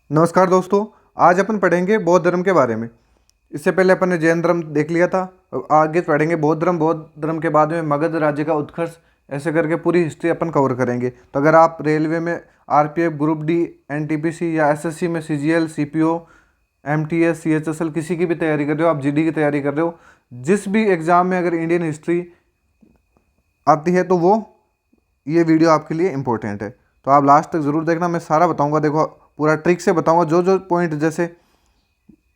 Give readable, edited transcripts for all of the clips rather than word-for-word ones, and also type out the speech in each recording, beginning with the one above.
नमस्कार दोस्तों। आज अपन पढ़ेंगे बौद्ध धर्म के बारे में। इससे पहले अपन ने जैन धर्म देख लिया था। अब आगे पढ़ेंगे बौद्ध धर्म के बाद में मगध राज्य का उत्कर्ष। ऐसे करके पूरी हिस्ट्री अपन कवर करेंगे। तो अगर आप रेलवे में आरपीएफ, ग्रुप डी, एनटीपीसी या एसएससी में सीजीएल, सीपीओ, एमटीएस, सीएचएसएल किसी की भी तैयारी कर रहे हो, आप जीडी की तैयारी कर रहे हो, जिस भी एग्ज़ाम में अगर इंडियन हिस्ट्री आती है तो वो ये वीडियो आपके लिए इम्पोर्टेंट है। तो आप लास्ट तक ज़रूर देखना, मैं सारा बताऊंगा। देखो, पूरा ट्रिक से बताऊंगा। जो जो पॉइंट, जैसे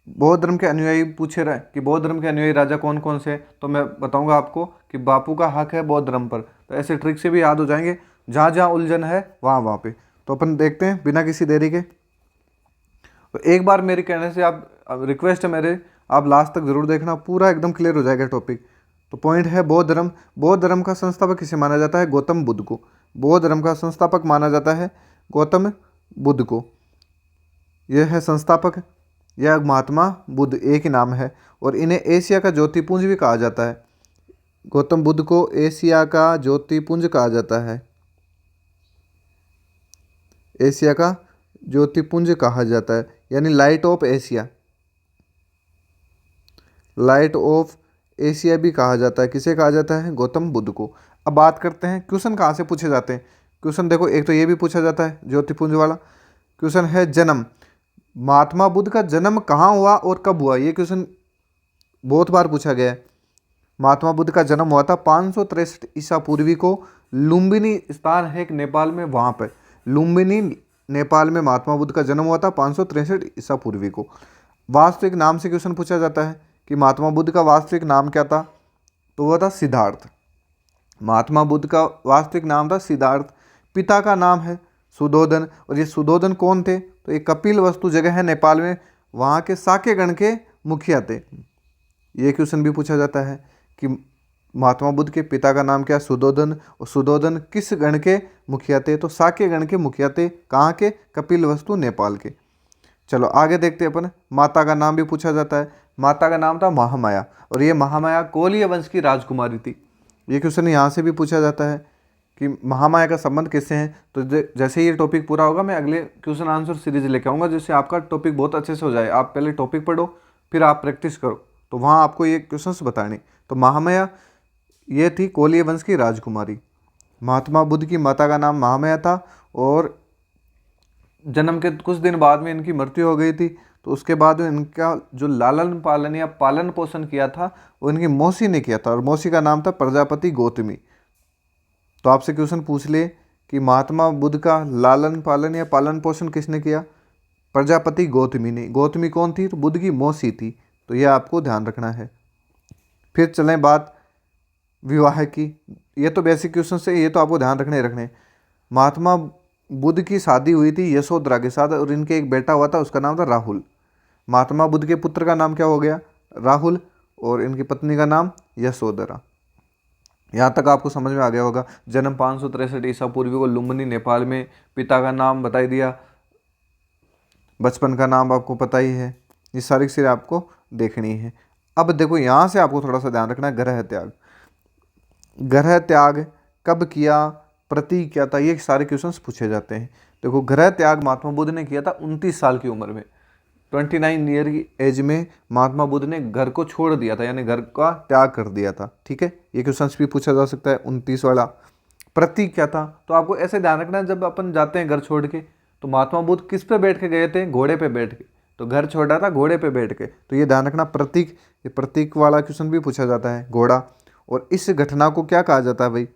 बौद्ध धर्म के अनुयायी पूछे रहे कि बौद्ध धर्म के अनुयायी राजा कौन कौन से, तो मैं बताऊंगा आपको कि बापू का हक है बौद्ध धर्म पर। तो ऐसे ट्रिक से भी याद हो जाएंगे। जहाँ जहाँ उलझन है वहाँ वहाँ पे। तो अपन देखते हैं बिना किसी देरी के। तो एक बार मेरे कहने से आप, रिक्वेस्ट है मेरे, आप लास्ट तक ज़रूर देखना, पूरा एकदम क्लियर हो जाएगा टॉपिक। तो पॉइंट है बौद्ध धर्म। बौद्ध धर्म का संस्थापक किसे माना जाता है? गौतम बुद्ध को। बौद्ध धर्म का संस्थापक माना जाता है गौतम बुद्ध को। यह है संस्थापक। यह महात्मा बुद्ध एक ही नाम है और इन्हें एशिया का ज्योतिपुंज भी कहा जाता है। गौतम बुद्ध को एशिया का ज्योतिपुंज कहा जाता है। एशिया का ज्योतिपुंज कहा जाता है, यानी light of Asia. Light of Asia भी कहा जाता है। किसे कहा जाता है? गौतम बुद्ध को। अब बात करते हैं क्वेश्चन कहाँ से पूछे जाते हैं। क्वेश्चन देखो, एक तो ये भी पूछा जाता है ज्योतिपुंज वाला। क्वेश्चन है जन्म। महात्मा बुद्ध का जन्म कहाँ हुआ और कब हुआ? ये क्वेश्चन बहुत बार पूछा गया है। महात्मा बुद्ध का जन्म हुआ था 563 ईसा पूर्वी को। लुम्बिनी स्थान है एक नेपाल में, वहाँ पर लुम्बिनी नेपाल में महात्मा बुद्ध का जन्म हुआ था 563 ईसा पूर्वी को। वास्तविक नाम से क्वेश्चन पूछा जाता है कि महात्मा बुद्ध का वास्तविक नाम क्या था, तो वह था सिद्धार्थ। महात्मा बुद्ध का वास्तविक नाम था सिद्धार्थ। पिता का नाम है सुधोधन। और ये सुधोधन कौन थे? तो एक कपिल वस्तु जगह है नेपाल में, वहाँ के साक्य गण के मुखिया थे। ये क्वेश्चन भी पूछा जाता है कि महात्मा बुद्ध के पिता का नाम क्या? सुधोधन। और सुधोधन किस गण के मुखिया थे? तो साक्य गण के मुखिया थे। कहाँ के? कपिल वस्तु नेपाल के। चलो आगे देखते हैं अपन। माता का नाम भी पूछा जाता है। माता का नाम था महामाया और ये महामाया कोलीय वंश की राजकुमारी थी। ये क्वेश्चन यहाँ से भी पूछा जाता है कि महामाया का संबंध किससे है। तो जैसे ये टॉपिक पूरा होगा, मैं अगले क्वेश्चन आंसर सीरीज लेके आऊँगा, जिससे आपका टॉपिक बहुत अच्छे से हो जाए। आप पहले टॉपिक पढ़ो, फिर आप प्रैक्टिस करो, तो वहाँ आपको ये क्वेश्चंस बताने। तो महामाया ये थी कोलीय वंश की राजकुमारी। महात्मा बुद्ध की माता का नाम महामाया था और जन्म के कुछ दिन बाद में इनकी मृत्यु हो गई थी। तो उसके बाद में इनका जो लालन पालन या पालन पोषण किया था वो इनकी मौसी ने किया था और मौसी का नाम था प्रजापति गौतमी। तो आपसे क्वेश्चन पूछ ले कि महात्मा बुद्ध का लालन पालन या पालन पोषण किसने किया? प्रजापति गौतमी ने। गौतमी कौन थी? तो बुद्ध की मौसी थी। तो यह आपको ध्यान रखना है। फिर चलें बात विवाह की। ये तो बेसिक क्वेश्चन है, ये तो आपको ध्यान रखने ही रखने। महात्मा बुद्ध की शादी हुई थी यशोधरा के साथ और इनके एक बेटा हुआ था, उसका नाम था राहुल। महात्मा बुद्ध के पुत्र का नाम क्या हो गया? राहुल। और इनकी पत्नी का नाम यशोधरा। यहाँ तक आपको समझ में आ गया होगा। जन्म 563 ईसा पूर्वी को लुम्बिनी नेपाल में। पिता का नाम बता ही दिया, बचपन का नाम आपको पता ही है। ये सारी चीज़ें आपको देखनी है। अब देखो, यहाँ से आपको थोड़ा सा ध्यान रखना है। ग्रह त्याग। ग्रह त्याग कब किया, प्रतीक क्या था, ये सारे क्वेश्चंस पूछे जाते हैं। देखो, ग्रह त्याग महात्मा बुद्ध ने किया था 29 साल की उम्र में। 29 ईयर की एज में महात्मा बुद्ध ने घर को छोड़ दिया था, यानी घर का त्याग कर दिया था। ठीक है, ये क्वेश्चंस भी पूछा जा सकता है 29 वाला। प्रतीक क्या था? तो आपको ऐसे ध्यान रखना है, जब अपन जाते हैं घर छोड़ के, तो महात्मा बुद्ध किस पे बैठ के गए थे? घोड़े पे बैठ के। तो घर छोड़ा था घोड़े पे बैठ के। तो ये ध्यान रखना, प्रतीक। ये प्रतीक वाला क्वेश्चन भी पूछा जाता है, घोड़ा। और इस घटना को क्या कहा जाता है भाई?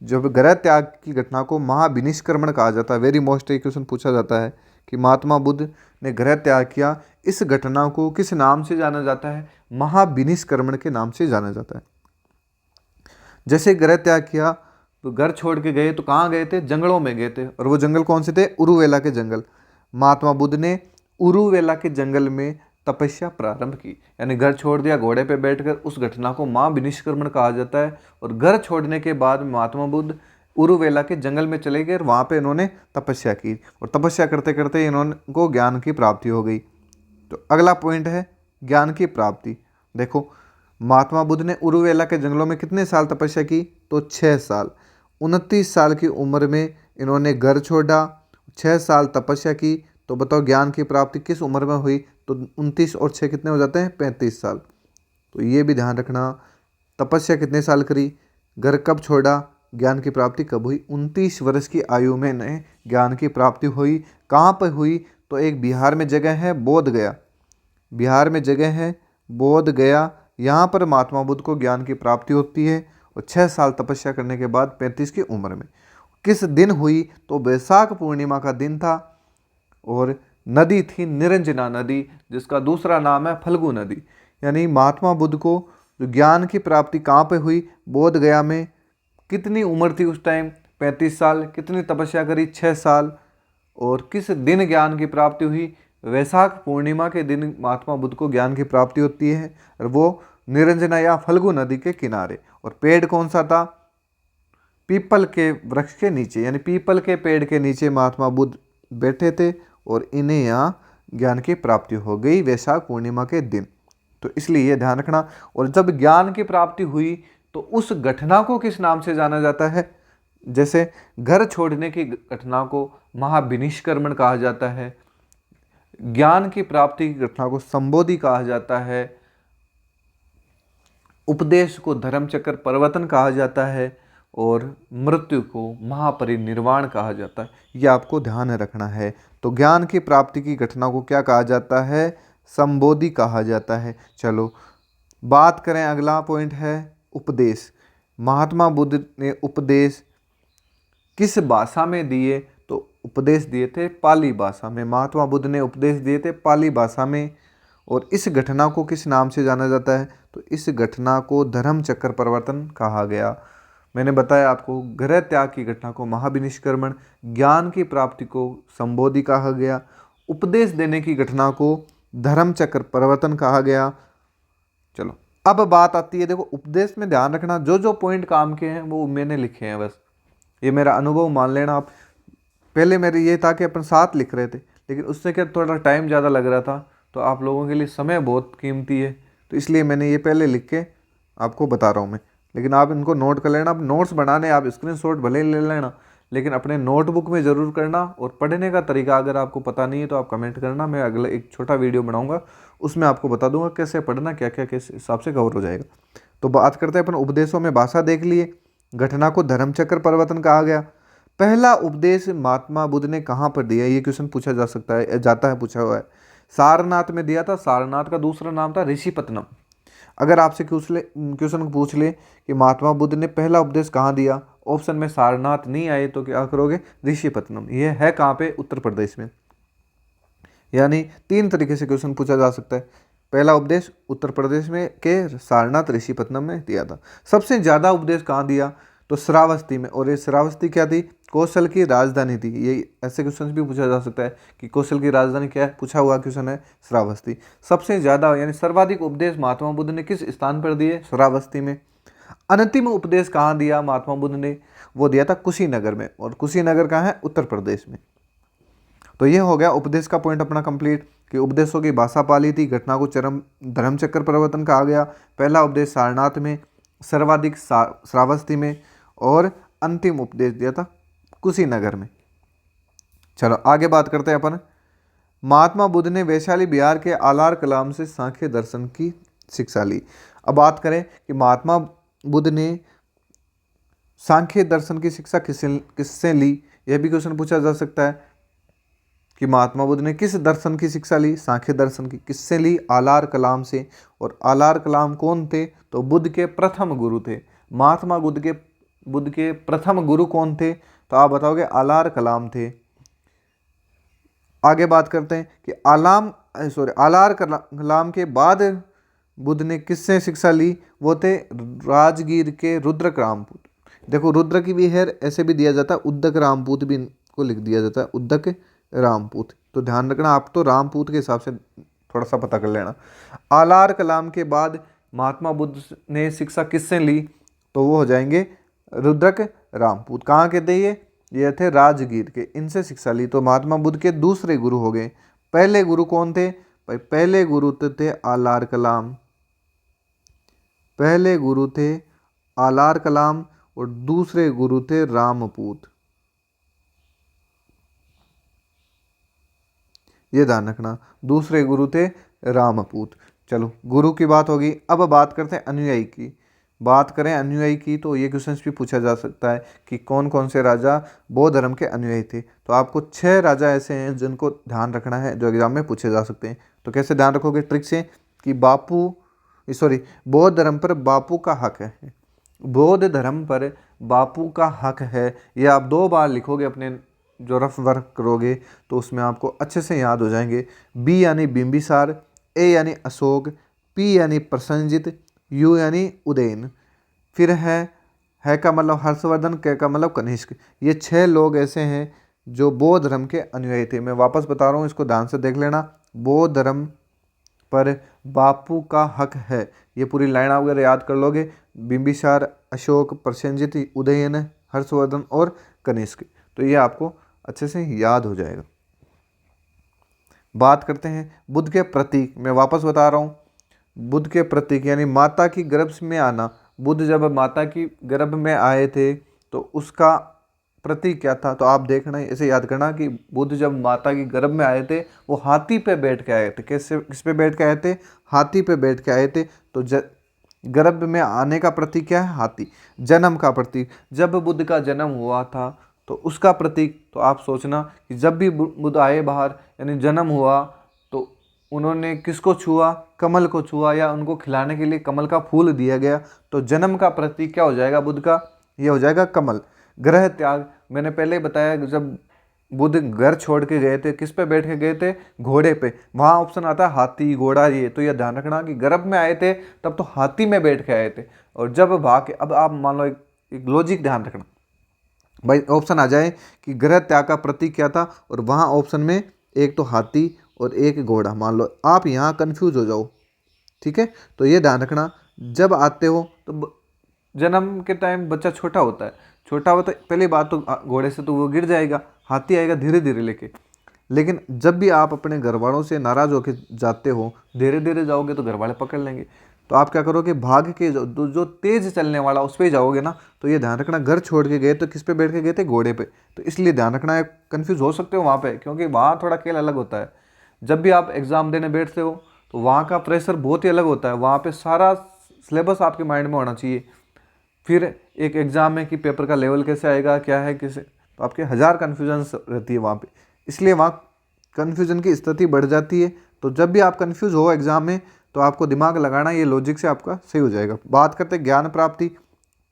जब ग्रह त्याग की घटना को महाविनिष्क्रमण कहा जाता है। वेरी मोस्ट एक क्वेश्चन पूछा जाता है कि महात्मा बुद्ध ने ग्रह त्याग किया, इस घटना को किस नाम से जाना जाता है? महाविनिष्क्रमण के नाम से जाना जाता है। जैसे ग्रह त्याग किया तो घर छोड़ के गए, तो कहाँ गए थे? जंगलों में गए थे। और वो जंगल कौन से थे? उरुवेला के जंगल। महात्मा बुद्ध ने उरुवेला के जंगल में तपस्या प्रारंभ की, यानी घर छोड़ दिया घोड़े पे बैठकर। उस घटना को महाविनिष्क्रमण कहा जाता है। और घर छोड़ने के बाद महात्मा बुद्ध उरुवेला के जंगल में चले गए और वहाँ पे इन्होंने तपस्या की। और तपस्या करते करते इन्होंने को ज्ञान की प्राप्ति हो गई। तो अगला पॉइंट है ज्ञान की प्राप्ति। देखो, महात्मा बुद्ध ने उरुवेला के जंगलों में कितने साल तपस्या की? तो 6 साल। 29 साल की उम्र में इन्होंने घर छोड़ा, 6 साल तपस्या की, तो बताओ ज्ञान की प्राप्ति किस उम्र में हुई? तो 29 और 6 कितने हो जाते हैं? 35 साल। तो ये भी ध्यान रखना। तपस्या कितने साल करी? घर कब छोड़ा? ज्ञान की प्राप्ति कब हुई? 29 वर्ष की आयु में ने ज्ञान की प्राप्ति हुई। कहाँ पर हुई? तो एक बिहार में जगह है बोध गया, बिहार में जगह है बोध गया। यहाँ पर महात्मा बुद्ध को ज्ञान की प्राप्ति होती है और 6 साल तपस्या करने के बाद 35 की उम्र में। किस दिन हुई? तो वैशाख पूर्णिमा का दिन था और नदी थी निरंजना नदी, जिसका दूसरा नाम है फल्गु नदी। यानी महात्मा बुद्ध को जो ज्ञान की प्राप्ति कहाँ पे हुई? बोध गया में। कितनी उम्र थी उस टाइम? 35 साल। कितनी तपस्या करी? 6 साल। और किस दिन ज्ञान की प्राप्ति हुई? वैशाख पूर्णिमा के दिन महात्मा बुद्ध को ज्ञान की प्राप्ति होती है और वो निरंजना या फल्गु नदी के किनारे। और पेड़ कौन सा था? पीपल के वृक्ष के नीचे, यानी पीपल के पेड़ के नीचे महात्मा बुद्ध बैठे थे और इन्हें यहाँ ज्ञान की प्राप्ति हो गई वैशाख पूर्णिमा के दिन। तो इसलिए ये ध्यान रखना। और जब ज्ञान की प्राप्ति हुई तो उस घटना को किस नाम से जाना जाता है? जैसे घर छोड़ने की घटना को महाविनिष्क्रमण कहा जाता है, ज्ञान की प्राप्ति की घटना को संबोधि कहा जाता है, उपदेश को धर्मचक्र परिवर्तन कहा जाता है और मृत्यु को महापरिनिर्वाण कहा जाता है। यह आपको ध्यान रखना है। तो ज्ञान की प्राप्ति की घटना को क्या कहा जाता है? संबोधि कहा जाता है। चलो बात करें, अगला पॉइंट है उपदेश। महात्मा बुद्ध ने उपदेश किस भाषा में दिए? तो उपदेश दिए थे पाली भाषा में। महात्मा बुद्ध ने उपदेश दिए थे पाली भाषा में। और इस घटना को किस नाम से जाना जाता है? तो इस घटना को धर्म चक्र परिवर्तन कहा गया। मैंने बताया आपको, गृह त्याग की घटना को महाविनिष्क्रमण, ज्ञान की प्राप्ति को संबोधि कहा गया, उपदेश देने की घटना को धर्म चक्र परिवर्तन कहा गया। चलो अब बात आती है, देखो उपदेश में ध्यान रखना, जो जो पॉइंट काम के हैं वो मैंने लिखे हैं, बस ये मेरा अनुभव मान लेना आप। पहले मेरे ये था कि अपन साथ लिख रहे थे, लेकिन उससे क्या थोड़ा टाइम ज़्यादा लग रहा था, तो आप लोगों के लिए समय बहुत कीमती है, तो इसलिए मैंने ये पहले लिख के आपको बता रहा हूँ मैं। लेकिन आप इनको नोट कर लेना। आप नोट्स बनाने आप स्क्रीनशॉट भले ही ले लेना, लेकिन अपने नोटबुक में ज़रूर करना। और पढ़ने का तरीका अगर आपको पता नहीं है तो आप कमेंट करना, मैं अगला एक छोटा वीडियो बनाऊंगा, उसमें आपको बता दूंगा कैसे पढ़ना, क्या क्या किस हिसाब से कवर हो जाएगा। तो बात करते हैं अपन उपदेशों में। भाषा देख लिए, घटना को धर्मचक्र परिवर्तन कहा गया। पहला उपदेश महात्मा बुद्ध ने कहाँ पर दिया? ये क्वेश्चन पूछा जा सकता है, जाता है, पूछा हुआ है। सारनाथ में दिया था। सारनाथ का दूसरा नाम था ऋषिपत्तनम। अगर आपसे क्वेश्चन पूछ ले कि महात्मा बुद्ध ने पहला उपदेश कहाँ दिया, ऑप्शन में सारनाथ नहीं आए तो क्या करोगे? ऋषिपत्तनम। ये है कहाँ पे? उत्तर प्रदेश में। यानी 3 तरीके से क्वेश्चन पूछा जा सकता है। पहला उपदेश उत्तर प्रदेश में के सारनाथ ऋषिपत्तनम में दिया था। सबसे ज़्यादा उपदेश कहाँ दिया? तो श्रावस्ती में। और ये श्रावस्ती क्या थी? कौशल की राजधानी थी। ये ऐसे क्वेश्चन भी पूछा जा सकता है कि कौशल की राजधानी क्या है, पूछा हुआ क्वेश्चन है श्रावस्ती। सबसे ज़्यादा यानी सर्वाधिक उपदेश महात्मा बुद्ध ने किस स्थान पर दिए? श्रावस्ती में। अंतिम उपदेश कहाँ दिया महात्मा बुद्ध ने? वो दिया था कुशीनगर में। और कुशीनगर कहाँ है? उत्तर प्रदेश में। तो ये हो गया उपदेश का पॉइंट अपना कंप्लीट, कि उपदेशों की भाषा पाली थी, घटना को धर्मचक्र परिवर्तन कहा गया, पहला उपदेश सारनाथ में, सर्वाधिक श्रावस्ती में, और अंतिम उपदेश दिया था कुशीनगर में। चलो आगे बात करते हैं अपन। महात्मा बुद्ध ने वैशाली बिहार के आलार कलाम से सांख्य दर्शन की शिक्षा ली। अब बात करें कि महात्मा बुद्ध ने सांख्य दर्शन की शिक्षा किससे ली, यह भी क्वेश्चन पूछा जा सकता है कि महात्मा बुद्ध ने किस दर्शन की शिक्षा ली? सांख्य दर्शन की। किससे ली? आलार कलाम से। और आलार कलाम कौन थे? तो बुद्ध के प्रथम गुरु थे। महात्मा बुद्ध के प्रथम गुरु कौन थे? तो आप बताओगे आलार कलाम थे। आगे बात करते हैं कि आलार कलाम के बाद बुद्ध ने किससे शिक्षा ली? वो थे राजगीर के रुद्रक रामपूत। देखो रुद्र की भी है, ऐसे भी दिया जाता है, उद्दक रामपूत भी इनको लिख दिया जाता है, उद्दक रामपूत। तो ध्यान रखना, आप तो रामपूत के हिसाब से थोड़ा सा पता कर लेना। आलार कलाम के बाद महात्मा बुद्ध ने शिक्षा किससे ली? तो वो हो जाएंगे रुद्रक रामपूत। कहाँ के थे ये थे राजगीर के, इनसे शिक्षा ली। तो महात्मा बुद्ध के दूसरे गुरु हो गए। पहले गुरु कौन थे भाई? पहले गुरु थे आलार कलाम। पहले गुरु थे आलार कलाम और दूसरे गुरु थे रामपूत। ये ध्यान रखना। दूसरे गुरु थे रामपूत। चलो गुरु की बात होगी। अब बात करते हैं अनुयायी की। बात करें अनुयायी की तो ये क्वेश्चन भी पूछा जा सकता है कि कौन कौन से राजा बौद्ध धर्म के अनुयायी थे। तो आपको 6 राजा ऐसे हैं जिनको ध्यान रखना है, जो एग्जाम में पूछे जा सकते हैं। तो कैसे ध्यान रखोगे? ट्रिक से कि बौद्ध धर्म पर बापू का हक है। बौद्ध धर्म पर बापू का हक है, ये आप 2 बार लिखोगे अपने जो रफ वर्क करोगे तो उसमें आपको अच्छे से याद हो जाएंगे। बी यानी बिंबिसार, ए यानी अशोक, पी यानी प्रसन्नजित, यू यानी उदयन, फिर है का मतलब हर्षवर्धन, के का मतलब कनिष्क। ये 6 लोग ऐसे हैं जो बौद्ध धर्म के अनुयायी थे। मैं वापस बता रहा हूँ, इसको ध्यान से देख लेना। बौद्ध धर्म पर बापू का हक है, ये पूरी लाइन आप अगर याद कर लोगे, बिंबिसार, अशोक, प्रसेनजित, उदयन, हर्षवर्धन और कनिष्क, तो ये आपको अच्छे से याद हो जाएगा। बात करते हैं बुद्ध के प्रतीक। मैं वापस बता रहा हूँ, बुद्ध के प्रतीक यानी माता की गर्भ में आना। बुद्ध जब माता की गर्भ में आए थे तो उसका प्रतीक क्या था? तो आप देखना, ऐसे याद करना कि बुद्ध जब माता की गर्भ में आए थे वो हाथी पे बैठ के आए थे। कैसे, किस पे बैठ के आए थे? हाथी पे बैठ के आए थे। तो गर्भ में आने का प्रतीक क्या है? हाथी। जन्म का प्रतीक, जब बुद्ध का जन्म हुआ था तो उसका प्रतीक, तो आप सोचना कि जब भी बुद्ध आए बाहर यानी जन्म हुआ तो उन्होंने किसको छुआ? कमल को छुआ, या उनको खिलाने के लिए कमल का फूल दिया गया। तो जन्म का प्रतीक क्या हो जाएगा बुद्ध का? ये हो जाएगा कमल। ग्रह त्याग, मैंने पहले ही बताया, जब बुद्ध घर छोड़ के गए थे किस पे बैठ के गए थे? घोड़े पे। वहाँ ऑप्शन आता है हाथी, घोड़ा, ये। तो यह ध्यान रखना कि गर्भ में आए थे तब तो हाथी में बैठ के आए थे, और जब भाग के, अब आप मान लो एक लॉजिक ध्यान रखना भाई, ऑप्शन आ जाए कि ग्रह त्याग का प्रतीक क्या था, और वहाँ ऑप्शन में एक तो हाथी और एक घोड़ा, मान लो आप यहाँ कंफ्यूज हो जाओ। ठीक है, तो ये ध्यान रखना, जब आते हो तो जन्म के टाइम बच्चा छोटा होता है, छोटा होता है, पहली बात तो घोड़े से तो वो गिर जाएगा, हाथी आएगा धीरे धीरे लेके। लेकिन जब भी आप अपने घर वालों से नाराज होकर जाते हो, धीरे धीरे जाओगे तो घर वाले पकड़ लेंगे। तो आप क्या करोगे? भाग के जो तेज चलने वाला उस पर ही जाओगे ना। तो ये ध्यान रखना, घर छोड़ के गए तो किस पे बैठ के गए थे? घोड़े पे। तो इसलिए ध्यान रखना है, कंफ्यूज हो सकते हो वहाँ पे, क्योंकि वहाँ थोड़ा खेल अलग होता है। जब भी आप एग्ज़ाम देने बैठते हो तो वहाँ का प्रेशर बहुत ही अलग होता है। वहाँ पे सारा सिलेबस आपके माइंड में होना चाहिए। फिर एक एग्ज़ाम में कि पेपर का लेवल कैसे आएगा, क्या है, कैसे, तो आपके 1000 कन्फ्यूजन रहती है वहाँ पे। इसलिए वहाँ कन्फ्यूजन की स्थिति बढ़ जाती है। तो जब भी आप कन्फ्यूज हो एग्ज़ाम में तो आपको दिमाग लगाना, ये लॉजिक से आपका सही हो जाएगा। बात करते हैं ज्ञान प्राप्ति।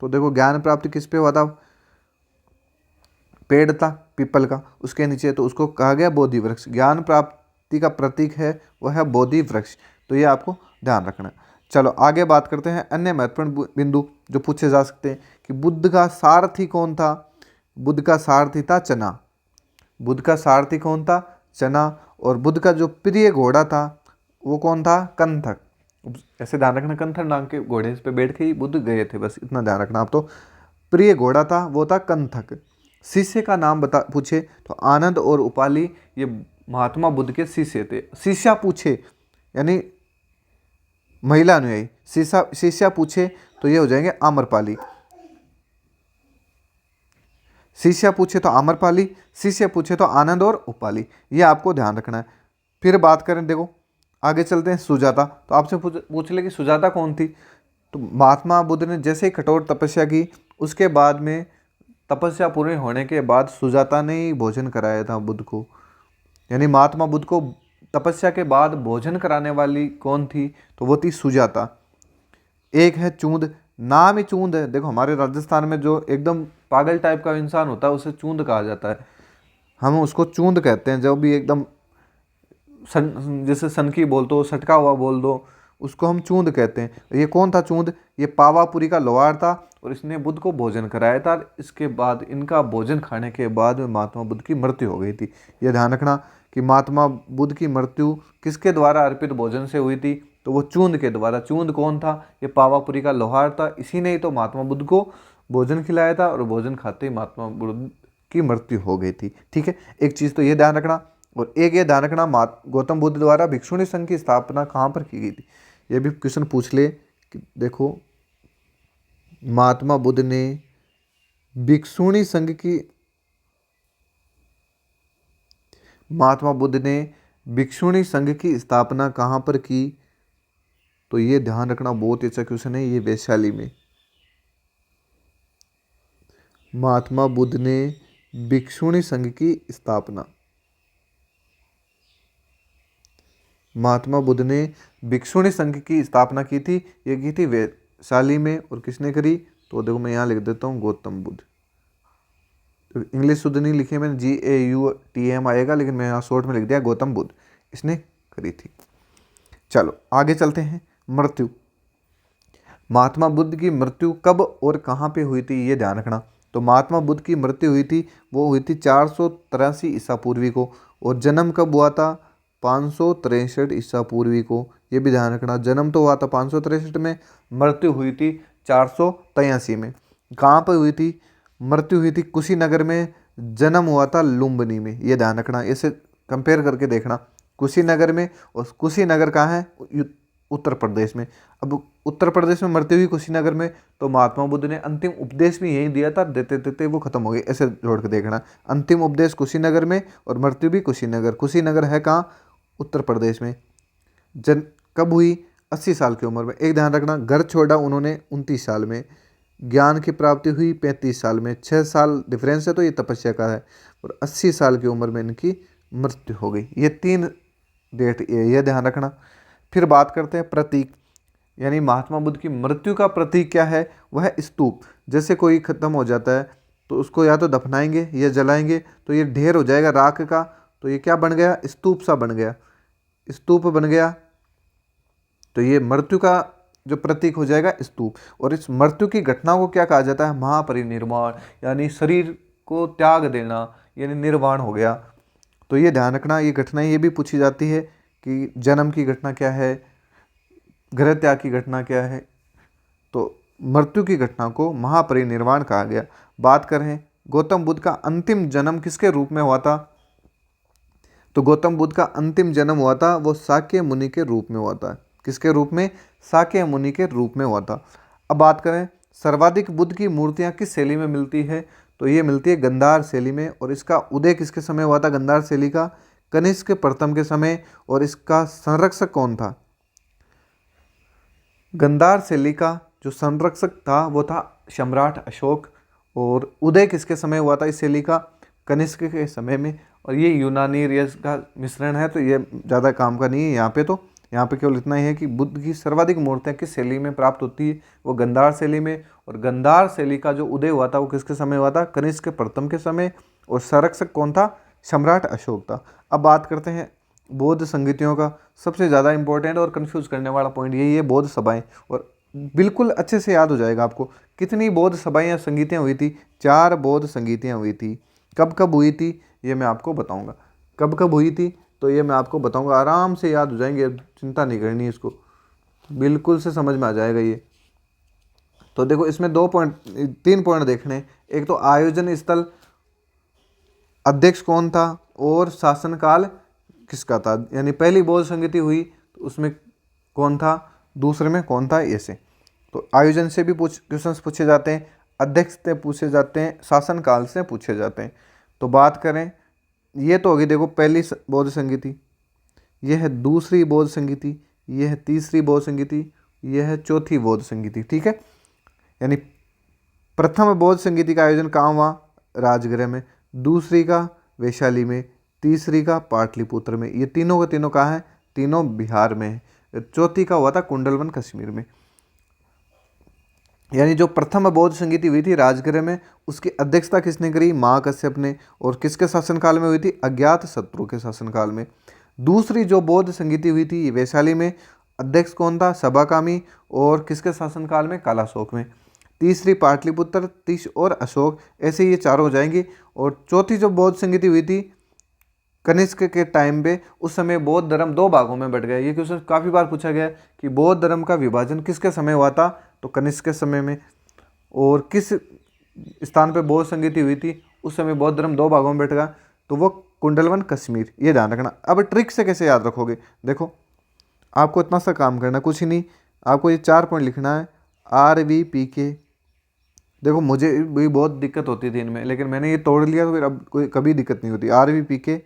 तो देखो ज्ञान प्राप्ति किस पे हुआ था? पेड़ था पीपल का, उसके नीचे, तो उसको कहा गया बोधि वृक्ष। ज्ञान प्राप्ति का प्रतीक है वह है बोधि वृक्ष। तो ये आपको ध्यान रखना। चलो आगे बात करते हैं अन्य महत्वपूर्ण बिंदु जो पूछे जा सकते हैं कि बुद्ध का सारथी कौन था? बुद्ध का सारथी था चना। बुद्ध का सारथी कौन था? चना। और बुद्ध का जो प्रिय घोड़ा था वो कौन था? कंथक। ऐसे ध्यान रखना, कंथक नाम के घोड़े पे बैठ के ही बुद्ध गए थे, बस इतना ध्यान रखना आप। तो प्रिय घोड़ा था वो था कंथक। शिष्य का नाम बता पूछे तो आनंद और उपाली, ये महात्मा बुद्ध के शिष्य थे। शिष्या पूछे यानी महिला अनुयायी, शिष्या पूछे तो ये हो जाएंगे आम्रपाली। शिष्या पूछे तो आम्रपाली, शिष्य पूछे तो आनंद और उपाली, ये आपको ध्यान रखना है। फिर बात करें, देखो आगे चलते हैं सुजाता। तो आपसे पूछ ले कि सुजाता कौन थी? तो महात्मा बुद्ध ने जैसे ही कठोर तपस्या की, उसके बाद में तपस्या पूरी होने के बाद सुजाता ने ही भोजन कराया था बुद्ध को। यानी महात्मा बुद्ध को तपस्या के बाद भोजन कराने वाली कौन थी? तो वो थी सुजाता। एक है चूंद, नाम ही चूंद है। देखो हमारे राजस्थान में जो एकदम पागल टाइप का इंसान होता है उसे चूंद कहा जाता है। हम उसको चूंद कहते हैं, जो भी एकदम जैसे सनकी बोल दो, सटका हुआ बोल दो, उसको हम चूंद कहते हैं। ये कौन था चूंद? ये पावापुरी का लोहार था, और इसने बुद्ध को भोजन कराया था। इसके बाद इनका भोजन खाने के बाद महात्मा बुद्ध की मृत्यु हो गई थी। यह ध्यान रखना कि महात्मा बुद्ध की मृत्यु किसके द्वारा अर्पित भोजन से हुई थी? तो वो चूंद के द्वारा। चूंद कौन था? ये पावापुरी का लोहार था। इसी ने ही तो महात्मा बुद्ध को भोजन खिलाया था, और भोजन खाते ही महात्मा बुद्ध की मृत्यु हो गई थी। ठीक है, एक चीज़ तो ये ध्यान रखना। और एक ये ध्यान रखना, गौतम बुद्ध द्वारा भिक्षुणी संघ की स्थापना कहाँ पर की गई थी? ये भी क्वेश्चन पूछ ले कि देखो महात्मा बुद्ध ने भिक्षुणी संघ की, महात्मा बुद्ध ने भिक्षुणी संघ की स्थापना कहाँ पर की? तो ये ध्यान रखना, बहुत ही अच्छा क्वेश्चन है, ये वैशाली में। महात्मा बुद्ध ने भिक्षुणी संघ की स्थापना, महात्मा बुद्ध ने भिक्षुणी संघ की स्थापना की थी, ये की थी वैशाली में। और किसने करी? तो देखो मैं यहाँ लिख देता हूँ गौतम बुद्ध। तो इंग्लिश शुद्ध नहीं लिखी है मैंने, GAUTM आएगा, लेकिन मैं यहाँ शॉर्ट में लिख दिया गौतम बुद्ध, इसने करी थी। चलो आगे चलते हैं। मृत्यु, महात्मा बुद्ध की मृत्यु कब और कहाँ पे हुई थी, ये ध्यान रखना। तो महात्मा बुद्ध की मृत्यु हुई थी, वो हुई थी 483 ईसा पूर्वी को। और जन्म कब हुआ था? 563 ईसा पूर्वी को। ये भी ध्यान रखना, जन्म तो हुआ था 563 में, मृत्यु हुई थी 483 में। कहाँ पर हुई थी? मृत्यु हुई थी कुशीनगर में, जन्म हुआ था लुम्बिनी में। ये ध्यान रखना, इसे कंपेयर करके देखना, कुशीनगर में, और कुशीनगर कहाँ है? उत्तर प्रदेश में। अब उत्तर प्रदेश में मृत्यु हुई कुशीनगर में, तो महात्मा बुद्ध ने अंतिम उपदेश भी यही दिया था, देते देते वो खत्म हो गए। ऐसे जोड़ के देखना, अंतिम उपदेश कुशीनगर में और मृत्यु भी कुशीनगर। कुशीनगर है कहाँ? उत्तर प्रदेश में। जन कब हुई? 80 साल की उम्र में। एक ध्यान रखना, घर छोड़ा उन्होंने 29 साल में, ज्ञान की प्राप्ति हुई 35 साल में, 6 साल डिफरेंस है, तो ये तपस्या का है। और 80 साल की उम्र में इनकी मृत्यु हो गई। ये 3 डेट ये ध्यान रखना। फिर बात करते हैं प्रतीक, यानी महात्मा बुद्ध की मृत्यु का प्रतीक क्या है? वह है स्तूप। जैसे कोई खत्म हो जाता है तो उसको या तो दफनाएंगे या जलाएंगे, तो ये ढेर हो जाएगा राख का, तो ये क्या बन गया? स्तूप सा बन गया, स्तूप बन गया। तो ये मृत्यु का जो प्रतीक हो जाएगा स्तूप। और इस मृत्यु की घटना को क्या कहा जाता है? महापरिनिर्वाण, यानी शरीर को त्याग देना, यानी निर्वाण हो गया। तो ये ध्यान रखना, ये घटनाएं ये भी पूछी जाती है कि जन्म की घटना क्या है, गृह त्याग की घटना क्या है। तो मृत्यु की घटना को महापरिनिर्वाण कहा गया। बात करें गौतम बुद्ध का अंतिम जन्म किसके रूप में हुआ था? तो गौतम बुद्ध का अंतिम जन्म हुआ था वो शाक्य मुनि के रूप में हुआ था। किसके रूप में? शाक्य मुनि के रूप में हुआ था। अब बात करें सर्वाधिक बुद्ध की मूर्तियां किस शैली में मिलती है? तो ये मिलती है गंधार शैली में। और इसका उदय किसके समय हुआ था गंधार शैली का? कनिष्क प्रथम के समय। और इसका संरक्षक कौन था? गंधार शैली का जो संरक्षक था वो था सम्राट अशोक। और उदय किसके समय हुआ था इस शैली का? कनिष्क के समय में। और ये यूनानी रियस का मिश्रण है, तो ये ज़्यादा काम का नहीं है यहाँ पे। तो यहाँ पे केवल इतना ही है कि बुद्ध की सर्वाधिक मूर्तियाँ किस शैली में प्राप्त होती है? वो गंधार शैली में। और गंधार शैली का जो उदय हुआ था वो किसके समय हुआ था? कनिष्क प्रथम के समय। और संरक्षक कौन था? सम्राट अशोक था। अब बात करते हैं बौद्ध संगीतियों का। सबसे ज़्यादा इंपॉर्टेंट और कंफ्यूज करने वाला पॉइंट यही है, बौद्ध सभाएं। और बिल्कुल अच्छे से याद हो जाएगा आपको कितनी बौद्ध सभाएं या संगीतियाँ हुई थी। 4 बौद्ध संगीतियाँ हुई थी। कब कब हुई थी ये मैं आपको बताऊंगा। कब कब हुई थी तो ये मैं आपको बताऊंगा, आराम से याद हो जाएंगे, चिंता नहीं करनी, इसको बिल्कुल से समझ में आ जाएगा ये। तो देखो इसमें 3 पॉइंट देखने हैं। एक तो आयोजन स्थल, अध्यक्ष कौन था, और शासनकाल किसका था। यानी पहली बौद्ध संगीति हुई तो उसमें कौन था, दूसरे में कौन था, ऐसे। तो आयोजन से भी क्वेश्चंस पूछे जाते हैं, अध्यक्ष से पूछे जाते हैं, शासनकाल से पूछे जाते हैं। तो बात करें, ये तो होगी देखो पहली बौद्ध संगीति, यह है दूसरी बौद्ध संगीति, यह है तीसरी बौद्ध संगीति, यह है चौथी बौद्ध संगीति। ठीक है, यानी प्रथम बौद्ध संगीति का आयोजन कहाँ हुआ? राजगृह में। दूसरी का वैशाली में। तीसरी का पाटलिपुत्र में। ये तीनों के तीनों कहाँ है? तीनों बिहार में है। चौथी का हुआ था कुंडलवन कश्मीर में। यानी जो प्रथम बौद्ध संगीति हुई थी राजगृह में, उसकी अध्यक्षता किसने करी? महाकश्यप ने। और किसके शासनकाल में हुई थी? अज्ञात शत्रु के शासनकाल में। दूसरी जो बौद्ध संगीति हुई थी वैशाली में, अध्यक्ष कौन था? सभाकामी। और किसके शासनकाल में? कालाशोक में। तीसरी पाटलिपुत्र, तीस और अशोक, ऐसे ये चारों हो जाएंगी। और चौथी जो बौद्ध संगीति हुई थी कनिष्क के टाइम पे, उस समय बौद्ध धर्म 2 भागों में बट गया। ये क्वेश्चन काफ़ी बार पूछा गया है कि बौद्ध धर्म का विभाजन किसके समय हुआ था? तो कनिष्क के समय में। और किस स्थान पे बौद्ध संगीति हुई थी उस समय बौद्ध धर्म 2 भागों में बट गया? तो वो कुंडलवन कश्मीर। ये ध्यान रखना। अब ट्रिक से कैसे याद रखोगे? देखो आपको इतना सा काम करना, कुछ ही नहीं, आपको ये 4 पॉइंट लिखना है। RVPK। देखो मुझे भी बहुत दिक्कत होती थी इनमें, लेकिन मैंने ये तोड़ लिया तो फिर अब कोई कभी दिक्कत नहीं होती। RVPK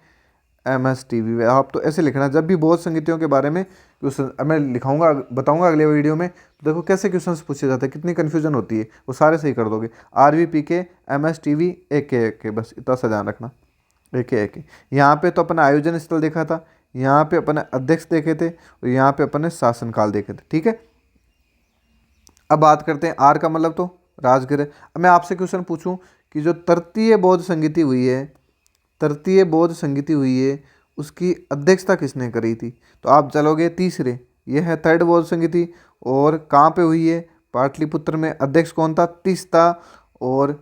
MSTV। आप तो ऐसे लिखना जब भी बोध संगीतियों के बारे में क्वेश्चन मैं लिखाऊंगा, बताऊंगा अगले वीडियो में, तो देखो कैसे क्वेश्चंस पूछे जाते हैं, कितनी कन्फ्यूजन होती है, वो सारे सही कर दोगे। RVPK MSTV AK बस इतना सा ध्यान रखना, AK। यहाँ पे तो अपन आयोजन स्थल देखा था, यहाँ पे अपन अध्यक्ष देखे थे, और यहाँ पे अपन ने शासनकाल देखे थे। ठीक है, अब बात करते हैं आर का मतलब तो राजगृह। अब मैं आपसे क्वेश्चन पूछूं कि जो तृतीय बौद्ध संगीति हुई है, तृतीय बौद्ध संगीति हुई है, उसकी अध्यक्षता किसने करी थी, तो आप चलोगे तीसरे, यह है थर्ड बौद्ध संगीति। और कहाँ पे हुई है, पाटलिपुत्र में। अध्यक्ष कौन था, तीसता। और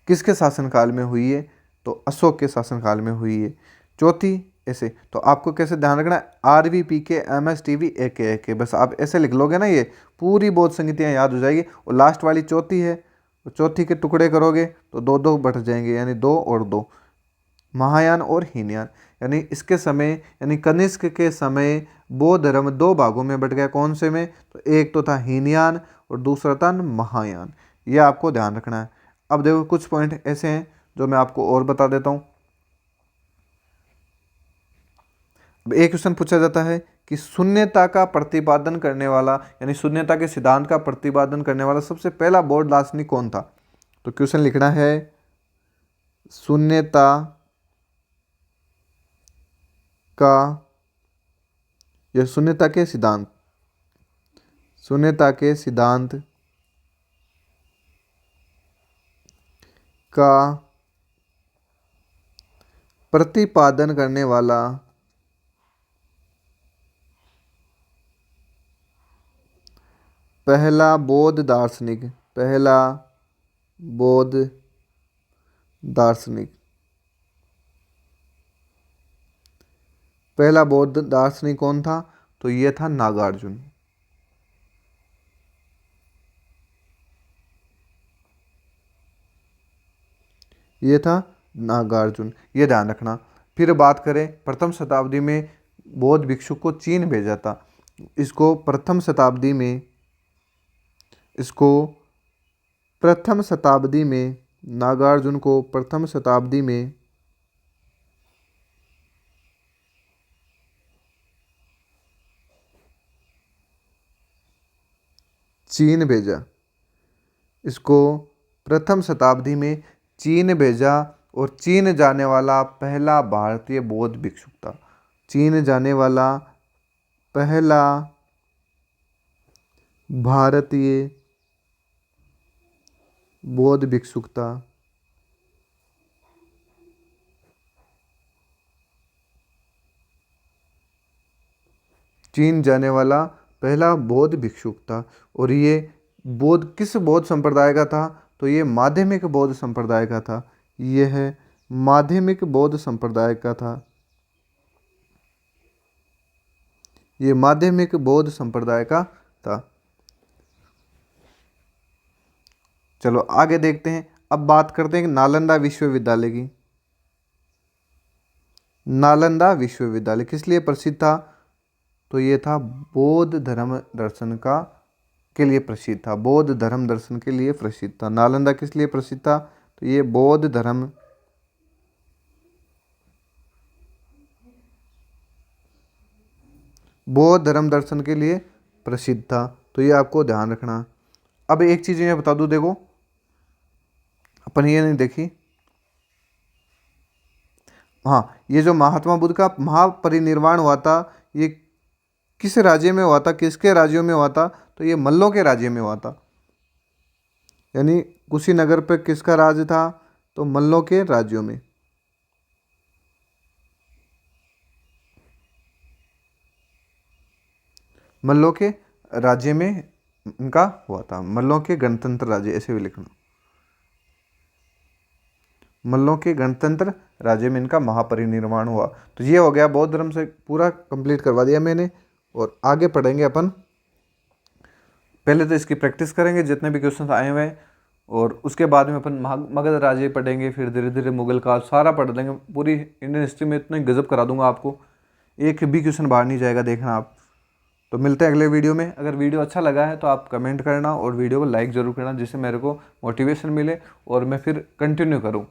किसके शासनकाल में हुई है, तो अशोक के शासनकाल में हुई है। चौथी ऐसे, तो आपको कैसे ध्यान रखना है, RVPK MSTV AK बस आप ऐसे लिख लोगे ना, ये पूरी बौद्ध संगीतियाँ याद हो जाएगी। और लास्ट वाली चौथी है, तो चौथी के टुकड़े करोगे तो दो दो बढ़ जाएंगे, यानी 2 और 2, महायान और हीनयान। यानी इसके समय, यानी कनिष्क के समय बौद्ध धर्म 2 भागों में बट गया। कौन से में, तो एक तो था हीनयान और दूसरा था महायान। ये आपको ध्यान रखना है। अब देखो कुछ पॉइंट ऐसे हैं जो मैं आपको और बता देता हूँ। अब एक क्वेश्चन पूछा जाता है कि शून्यता का प्रतिपादन करने वाला, यानी शून्यता के सिद्धांत का प्रतिपादन करने वाला सबसे पहला बौद्ध दार्शनिक कौन था, तो क्वेश्चन लिखना है शून्यता का, यह शून्यता के सिद्धांत, शून्यता के सिद्धांत का प्रतिपादन करने वाला पहला बौद्ध दार्शनिक, पहला बौद्ध दार्शनिक, पहला बौद्ध दार्शनिक कौन था, तो यह था नागार्जुन। ये था नागार्जुन, ये ध्यान रखना। फिर बात करें प्रथम शताब्दी में बौद्ध भिक्षु को चीन भेजा था, इसको प्रथम शताब्दी में, इसको प्रथम शताब्दी में, नागार्जुन को प्रथम शताब्दी में चीन भेजा, इसको प्रथम शताब्दी में चीन भेजा। और चीन जाने वाला पहला भारतीय बौद्ध भिक्षुक था, चीन जाने वाला पहला भारतीय बौद्ध भिक्षुक था। चीन जाने वाला पहला बौद्ध भिक्षुक था। और ये बौद्ध किस बौद्ध संप्रदाय का था, तो ये माध्यमिक बौद्ध संप्रदाय का था, यह है माध्यमिक बौद्ध संप्रदाय का था, ये माध्यमिक बौद्ध संप्रदाय का था। चलो आगे देखते हैं। अब बात करते हैं नालंदा विश्वविद्यालय की। नालंदा विश्वविद्यालय किस लिए प्रसिद्ध था, तो ये था बौद्ध धर्म दर्शन का के लिए प्रसिद्ध था, बौद्ध धर्म दर्शन के लिए प्रसिद्ध था। नालंदा किस लिए प्रसिद्ध था, तो ये बौद्ध धर्म दर्शन के लिए प्रसिद्ध था, तो ये आपको ध्यान रखना। अब एक चीज़ मैं बता दूं, देखो अपन ये नहीं देखी, हाँ ये जो महात्मा बुद्ध का महापरिनिर्वाण हुआ था, ये किस राज्य में हुआ था, किसके राज्यों में हुआ था, तो ये मल्लों के राज्य में हुआ था। यानी कुशीनगर पे किसका राज था, तो मल्लों के राज्यों में। मल्लों के राज्य में इनका हुआ था, मल्लों के गणतंत्र राज्य ऐसे भी लिखना, मल्लों के गणतंत्र राज्य में इनका महापरिनिर्वाण हुआ। तो ये हो गया बौद्ध धर्म से पूरा कंप्लीट करवा दिया मैंने। और आगे पढ़ेंगे अपन, पहले तो इसकी प्रैक्टिस करेंगे जितने भी क्वेश्चन आए हुए हैं, और उसके बाद में अपन मगध राज्य पढ़ेंगे, फिर धीरे धीरे मुगल काल सारा पढ़ लेंगे। पूरी इंडियन हिस्ट्री में इतना गजब करा दूंगा आपको, एक भी क्वेश्चन बाहर नहीं जाएगा, देखना आप। तो मिलते हैं अगले वीडियो में। अगर वीडियो अच्छा लगा है तो आप कमेंट करना और वीडियो को लाइक ज़रूर करना, जिससे मेरे को मोटिवेशन मिले और मैं फिर कंटिन्यू करूँ।